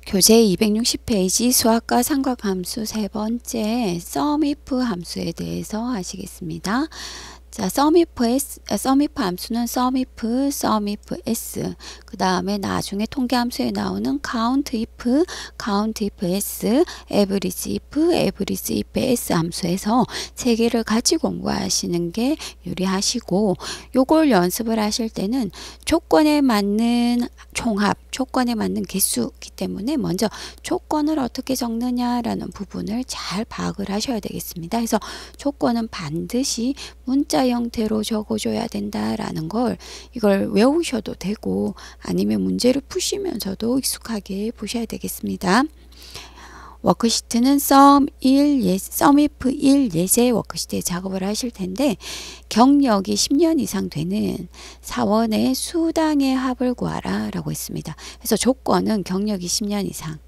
교재 260페이지 수학과 삼각함수 세 번째 sumif 함수에 대해서 하시겠습니다. 자, sumif 함수는 sumif s, 그 다음에 나중에 통계함수에 나오는 countif s, average if s 함수에서 세 개를 같이 공부하시는 게 유리하시고, 요걸 연습을 하실 때는 조건에 맞는 총합, 조건에 맞는 개수이기 때문에 먼저 조건을 어떻게 적느냐라는 부분을 잘 파악을 하셔야 되겠습니다. 그래서 조건은 반드시 문자 형태로 적어줘야 된다라는 걸, 이걸 외우셔도 되고 아니면 문제를 푸시면서도 익숙하게 보셔야 되겠습니다. 워크시트는 sumif 1 예제 워크시트에 작업을 하실 텐데, 경력이 10년 이상 되는 사원의 수당의 합을 구하라 라고 했습니다. 그래서 조건은 경력이 10년 이상,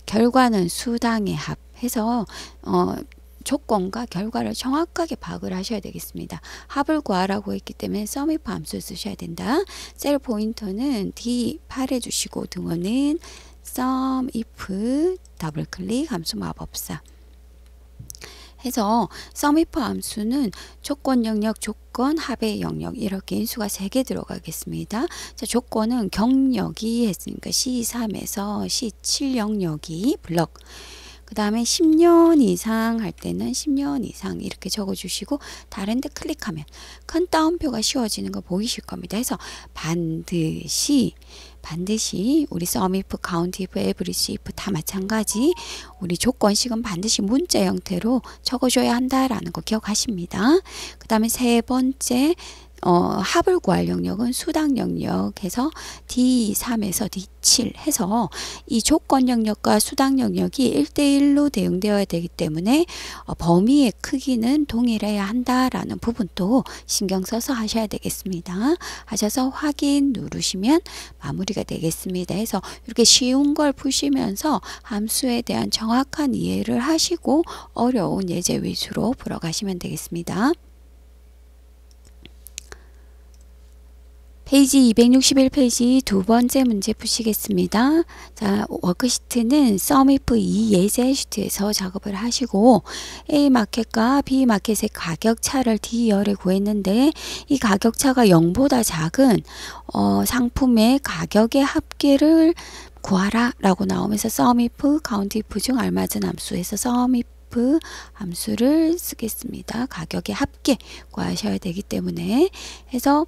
결과는 수당의 합 해서 조건과 결과를 정확하게 파악을 하셔야 되겠습니다. 합을 구하라고 했기 때문에 sumif 함수를 쓰셔야 된다. 셀 포인터는 D8 해주시고 등호는 sumif 더블 클릭 함수 마법사 해서 sumif 함수는 조건 영역, 조건 합의 영역 이렇게 인수가 3개 들어가겠습니다. 자, 조건은 경력이 했으니까 C3에서 C7 영역이 블럭, 그 다음에 10년 이상 할 때는 10년 이상 이렇게 적어주시고 다른 데 클릭하면 큰 따옴표가 씌워지는 거 보이실 겁니다. 그래서 반드시 우리 sumif, countif, average if 다 마찬가지 우리 조건식은 반드시 문자 형태로 적어줘야 한다라는 거 기억하십니다. 그 다음에 세 번째 합을 구할 영역은 수당 영역에서 D3에서 D7 해서 이 조건 영역과 수당 영역이 1대1로 대응되어야 되기 때문에 범위의 크기는 동일해야 한다라는 부분도 신경 써서 하셔야 되겠습니다. 하셔서 확인 누르시면 마무리가 되겠습니다. 해서 이렇게 쉬운 걸 푸시면서 함수에 대한 정확한 이해를 하시고 어려운 예제 위주로 풀어가시면 되겠습니다. 페이지 261페이지 두 번째 문제 푸시겠습니다. 자, 워크시트는 sumif 2 예제 시트에서 작업을 하시고 A마켓과 B마켓의 가격차를 D열에 구했는데, 이 가격차가 0보다 작은 상품의 가격의 합계를 구하라 라고 나오면서 sumif, countif 중 알맞은 함수에서 sumif 함수를 쓰겠습니다. 가격의 합계 구하셔야 되기 때문에 해서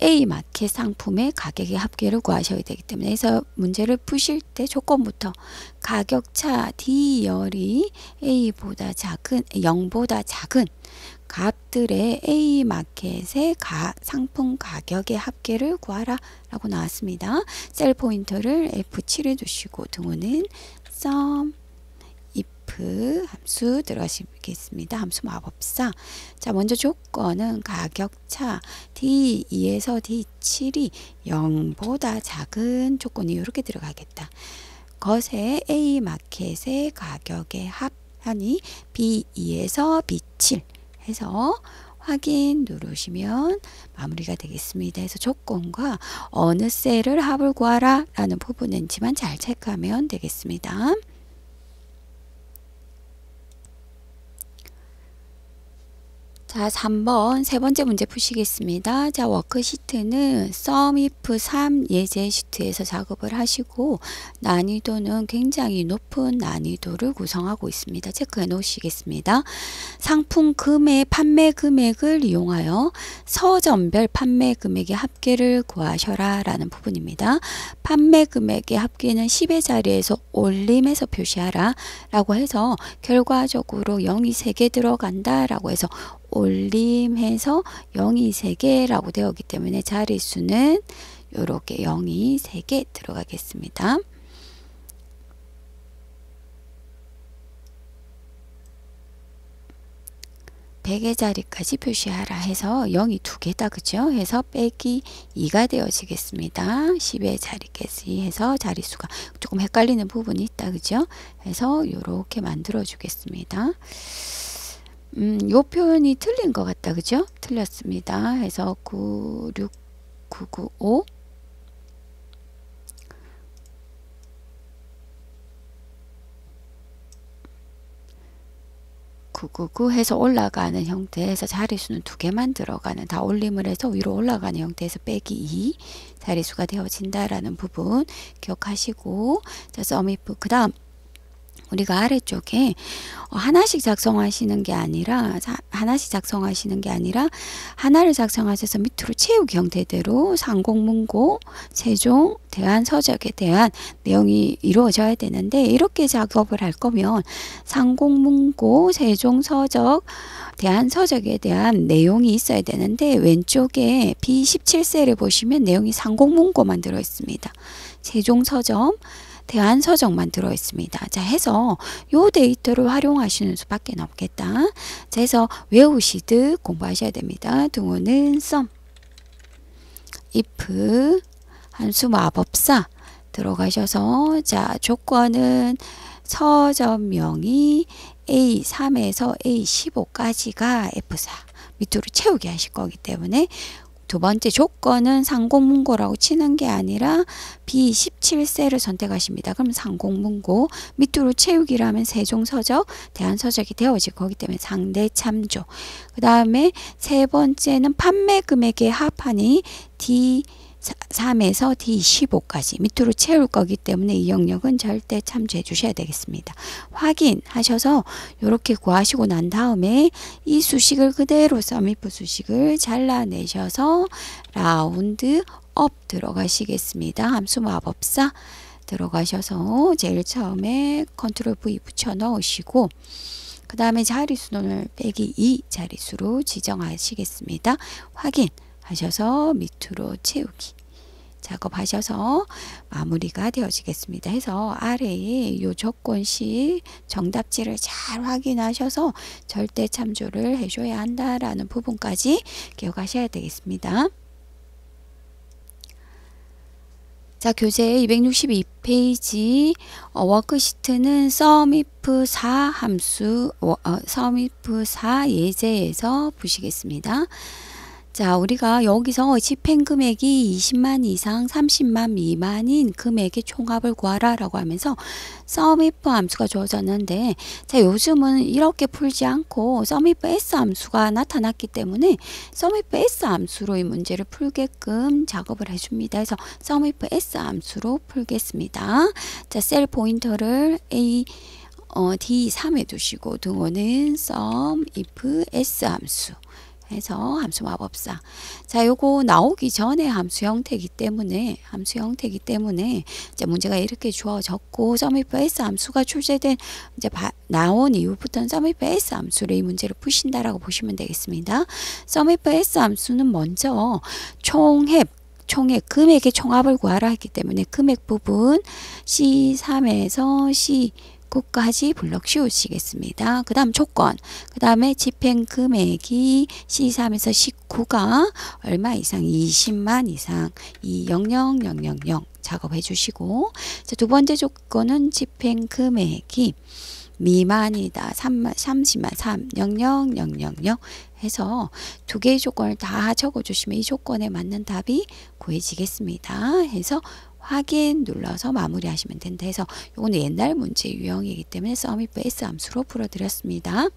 A마켓 상품의 가격의 합계를 구하셔야 되기 때문에, 해서 문제를 푸실 때 조건부터 가격차 D열이 A보다 작은 0보다 작은 값들의 A마켓의 상품 가격의 합계를 구하라 라고 나왔습니다. 셀 포인터를 F7에 두시고 등호는 sum 함수 들어가시겠습니다. 함수 마법사. 자, 먼저 조건은 가격차 D2에서 D7이 0보다 작은 조건이 이렇게 들어가겠다. 것에 A마켓의 가격의 합하니 B2에서 B7 해서 확인 누르시면 마무리가 되겠습니다. 그래서 조건과 어느 셀을 합을 구하라 라는 부분인지만 잘 체크하면 되겠습니다. 자, 3번 세 번째 문제 푸시겠습니다. 자, 워크시트는 sumif 3 예제 시트에서 작업을 하시고 난이도는 굉장히 높은 난이도를 구성하고 있습니다. 체크해 놓으시겠습니다. 상품 금액, 판매 금액을 이용하여 서점별 판매 금액의 합계를 구하셔라 라는 부분입니다. 판매 금액의 합계는 10의 자리에서 올림해서 표시하라 라고 해서 결과적으로 0이 3개 들어간다 라고 해서 올림해서 0이 3개라고 되었기 때문에 자릿수는 이렇게 0이 3개 들어가겠습니다. 백의 자리까지 표시하라 해서 0이 2개다, 그죠? 해서 빼기 2가 되어지겠습니다. 10의 자리까지 해서 자릿수가 조금 헷갈리는 부분이 있다, 그죠? 해서 이렇게 만들어 주겠습니다. 요 표현이 틀린 것 같다, 그죠? 틀렸습니다. 해서 96995 999 해서 올라가는 형태에서 자리수는 2개만 들어가는, 다 올림을 해서 위로 올라가는 형태에서 빼기 2 자리수가 되어진다라는 부분 기억하시고, 자, 썸이프 그 다음 우리가 아래쪽에 하나씩 작성하시는 게 아니라 하나를 작성하셔서 밑으로 채우기 형태대로 상공문고, 세종, 대한서적에 대한 내용이 이루어져야 되는데, 이렇게 작업을 할 거면 상공문고, 세종서적, 대한서적에 대한 내용이 있어야 되는데, 왼쪽에 B17셀을 보시면 내용이 상공문고만 들어있습니다. 세종서적, 대한서적만 들어있습니다. 자, 해서 요 데이터를 활용하시는 수밖에 없겠다. 자, 해서 외우시듯 공부하셔야 됩니다. 등호는 sum, if, 함수 마법사 들어가셔서, 자, 조건은 서점명이 A3에서 A15까지가 F4 밑으로 채우게 하실 거기 때문에, 두 번째 조건은 상공문고라고 치는 게 아니라 B17셀을 선택하십니다. 그럼 상공문고, 밑으로 채우기라면 세종서적, 대한서적이 되어질 거기 때문에 상대 참조. 그 다음에 세 번째는 판매 금액의 합하니 D3에서 D15까지 밑으로 채울 거기 때문에 이 영역은 절대 참조해 주셔야 되겠습니다. 확인하셔서 이렇게 구하시고 난 다음에 이 수식을 그대로 썸이프 수식을 잘라내셔서 라운드 업 들어가시겠습니다. 함수 마법사 들어가셔서 제일 처음에 컨트롤 V 붙여 넣으시고, 그 다음에 자리수를 빼기 2 자리수로 지정하시겠습니다. 확인하셔서 밑으로 채우기 작업하셔서 마무리가 되어지겠습니다. 해서 아래에 이 조건식 정답지를 잘 확인하셔서 절대 참조를 해줘야 한다라는 부분까지 기억하셔야 되겠습니다. 자, 교재 262페이지 워크시트는 썸이프 4 함수, 썸이프 4 예제에서 보시겠습니다. 자, 우리가 여기서 집행금액이 20만 이상 30만 미만인 금액의 총합을 구하라 라고 하면서 썸이프 함수가 주어졌는데, 자, 요즘은 이렇게 풀지 않고 썸이프 S 함수가 나타났기 때문에 썸이프 S 함수로 이 문제를 풀게끔 작업을 해줍니다. 그래서 썸이프 S 함수로 풀겠습니다. 자, 셀 포인터를 D3에 두시고 등호는 썸이프 S 함수 해서 함수 마법사. 자, 요거 나오기 전에 함수 형태이기 때문에 이제 문제가 이렇게 주어졌고, 썸이프 S 함수가 출제된 이제 나온 이후부터는 썸이프 S 함수로 이 문제를 푸신다라고 보시면 되겠습니다. 썸이프 S 함수는 먼저 총액 금액의 총합을 구하라 했기 때문에 금액 부분 C3에서 C9까지 블럭 씌우시겠습니다. 그 다음 조건, 그 다음에 집행 금액이 C3에서 C9가 얼마 이상, 20만 이상 2000000 작업해 주시고, 두 번째 조건은 집행 금액이 미만이다. 30만 3000000 해서 두 개의 조건을 다 적어주시면 이 조건에 맞는 답이 구해지겠습니다. 해서 확인 눌러서 마무리하시면 된다. 해서 이거는 옛날 문제 유형이기 때문에 썸이프 S 함수로 풀어드렸습니다.